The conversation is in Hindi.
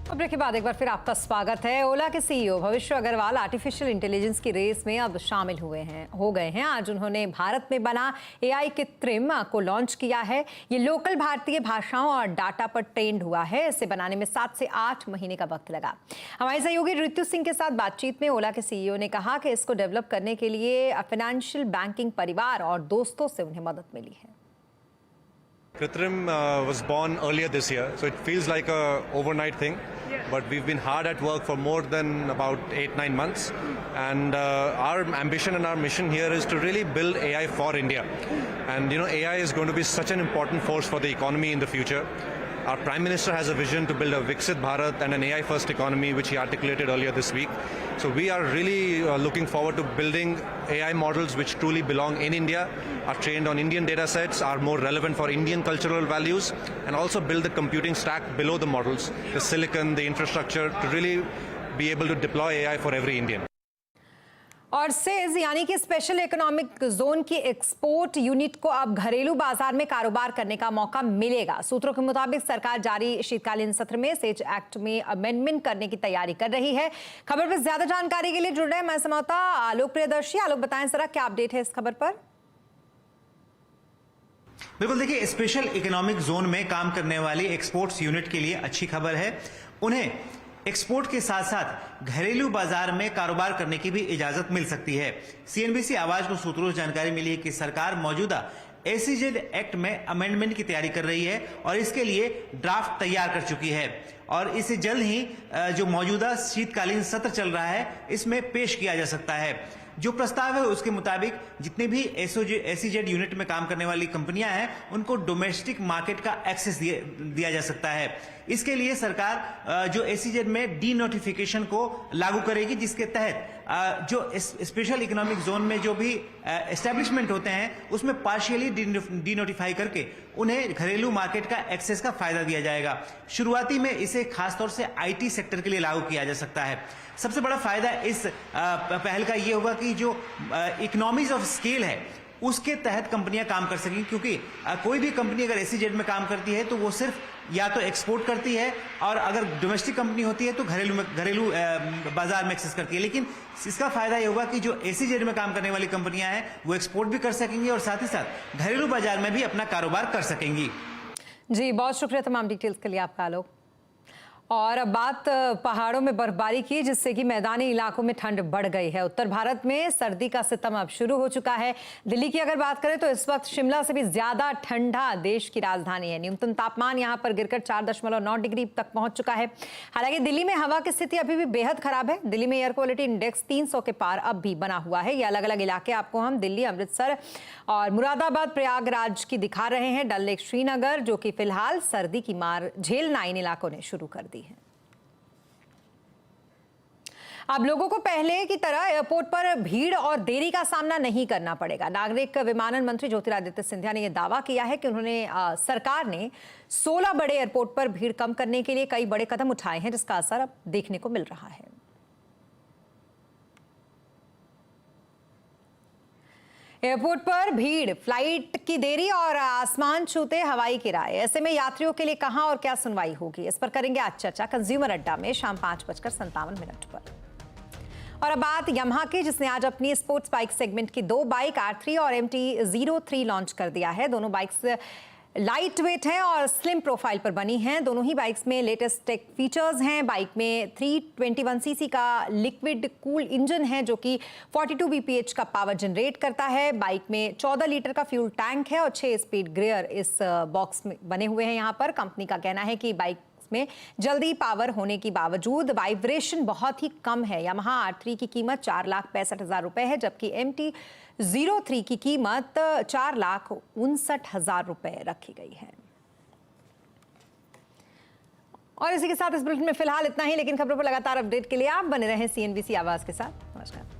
खबर के बाद एक बार फिर आपका स्वागत है। ओला के सीईओ भविष्य अग्रवाल आर्टिफिशियल इंटेलिजेंस की रेस में अब शामिल हो गए हैं। आज उन्होंने भारत में बना एआई कृत्रिम को लॉन्च किया है। ये लोकल भारतीय भाषाओं और डाटा पर ट्रेंड हुआ है। इसे बनाने में 7 से 8 महीने का वक्त लगा। हमारे सहयोगी ऋतु सिंह के साथ बातचीत में ओला के सीईओ ने कहा कि इसको डेवलप करने के लिए फाइनेंशियल बैंकिंग परिवार और दोस्तों से उन्हें मदद मिली है। Kritrim was born earlier this year, so it feels like a overnight thing. But we've been hard at work for more than about 8-9 months, and our ambition and our mission here is to really build AI for India. And AI is going to be such an important force for the economy in the future. Our Prime Minister has a vision to build a Viksit Bharat and an AI-first economy, which he articulated earlier this week. So we are really looking forward to building AI models which truly belong in India, are trained on Indian data sets, are more relevant for Indian cultural values, and also build the computing stack below the models, the silicon, the infrastructure, to really be able to deploy AI for every Indian. और सेज यानी कि स्पेशल इकोनॉमिक जोन की एक्सपोर्ट यूनिट को अब घरेलू बाजार में कारोबार करने का मौका मिलेगा। सूत्रों के मुताबिक सरकार जारी शीतकालीन सत्र में सेज एक्ट में अमेंडमेंट करने की तैयारी कर रही है। खबर पर ज्यादा जानकारी के लिए जुड़ रहे हैं हमारे संवाददाता आलोक प्रियदर्शी। आलोक, बताएं जरा क्या अपडेट है इस खबर पर। बिल्कुल, देखिए, स्पेशल इकोनॉमिक जोन में काम करने वाली एक्सपोर्ट्स यूनिट के लिए अच्छी खबर है। उन्हें एक्सपोर्ट के साथ साथ घरेलू बाजार में कारोबार करने की भी इजाजत मिल सकती है। सीएनबीसी आवाज को सूत्रों से जानकारी मिली है कि सरकार मौजूदा एसीजेड एक्ट में अमेंडमेंट की तैयारी कर रही है और इसके लिए ड्राफ्ट तैयार कर चुकी है और इसे जल्द ही जो मौजूदा शीतकालीन सत्र चल रहा है इसमें पेश किया जा सकता है। जो प्रस्ताव है उसके मुताबिक जितने भी एसीजेड यूनिट में काम करने वाली कंपनियां हैं उनको डोमेस्टिक मार्केट का एक्सेस दिया जा सकता है। इसके लिए सरकार जो एसीजेड में डी नोटिफिकेशन को लागू करेगी, जिसके तहत जो स्पेशल इकोनॉमिक जोन में जो भी एस्टेब्लिशमेंट होते हैं उसमें पार्शियली डी नोटिफाई करके उन्हें घरेलू मार्केट का एक्सेस का फायदा दिया जाएगा। शुरुआती में इसे खासतौर से आईटी सेक्टर के लिए लागू किया जा सकता है। सबसे बड़ा फायदा इस पहल का यह होगा कि जो इकोनॉमीज ऑफ स्केल है उसके तहत कंपनियां काम कर सकेंगी, क्योंकि कोई भी कंपनी अगर एसीजेड में काम करती है तो वो सिर्फ या तो एक्सपोर्ट करती है और अगर डोमेस्टिक कंपनी होती है तो घरेलू बाजार में एक्सेस करती है। लेकिन इसका फायदा ये होगा कि जो एसीजेड में काम करने वाली कंपनियां हैं वो एक्सपोर्ट भी कर सकेंगी और साथ ही साथ घरेलू बाजार में भी अपना कारोबार कर सकेंगी। जी, बहुत शुक्रिया तमाम डिटेल्स के लिए आपका आलोक। और अब बात पहाड़ों में बर्फबारी की, जिससे कि मैदानी इलाकों में ठंड बढ़ गई है। उत्तर भारत में सर्दी का सितम अब शुरू हो चुका है। दिल्ली की अगर बात करें तो इस वक्त शिमला से भी ज्यादा ठंडा देश की राजधानी है। न्यूनतम तापमान यहां पर गिरकर 4.9 डिग्री तक पहुंच चुका है। हालांकि दिल्ली में हवा की स्थिति अभी भी बेहद खराब है। दिल्ली में एयर क्वालिटी इंडेक्स 300 के पार अब भी बना हुआ है। ये अलग अलग इलाके आपको हम दिल्ली, अमृतसर और मुरादाबाद, प्रयागराज की दिखा रहे हैं। डल लेक, श्रीनगर, जो कि फिलहाल सर्दी की मार झेलना इन इलाकों ने शुरू कर दी है। अब लोगों को पहले की तरह एयरपोर्ट पर भीड़ और देरी का सामना नहीं करना पड़ेगा। नागरिक विमानन मंत्री ज्योतिरादित्य सिंधिया ने यह दावा किया है कि उन्होंने सरकार ने 16 बड़े एयरपोर्ट पर भीड़ कम करने के लिए कई बड़े कदम उठाए हैं, जिसका असर अब देखने को मिल रहा है। एयरपोर्ट पर भीड़, फ्लाइट की देरी और आसमान छूते हवाई किराए, ऐसे में यात्रियों के लिए कहां और क्या सुनवाई होगी, इस पर करेंगे आज चर्चा कंज्यूमर अड्डा में शाम 5:57 पर। और अब बात यामाहा की, जिसने आज अपनी स्पोर्ट्स बाइक सेगमेंट की 2 बाइक R3 और MT-03 लॉन्च कर दिया है। दोनों बाइक्स लाइट वेट हैं और स्लिम प्रोफाइल पर बनी हैं। दोनों ही बाइक्स में लेटेस्ट टेक फीचर्स हैं। बाइक में 321 सीसी का लिक्विड कूल इंजन है, जो कि 42 bph का पावर जनरेट करता है। बाइक में 14 लीटर का फ्यूल टैंक है और 6 स्पीड गियर इस बॉक्स में बने हुए हैं। यहाँ पर कंपनी का कहना है कि बाइक में जल्दी पावर होने के बावजूद वाइब्रेशन बहुत ही कम है। यामाहा R3 की कीमत 4,65,000 रुपए है, जबकि MT-03 की कीमत 4,59,000 रुपए रखी गई है। और इसी के साथ इस बुलेटिन में फिलहाल इतना ही, लेकिन खबरों पर लगातार अपडेट के लिए आप बने रहें CNBC आवाज के साथ। नमस्कार।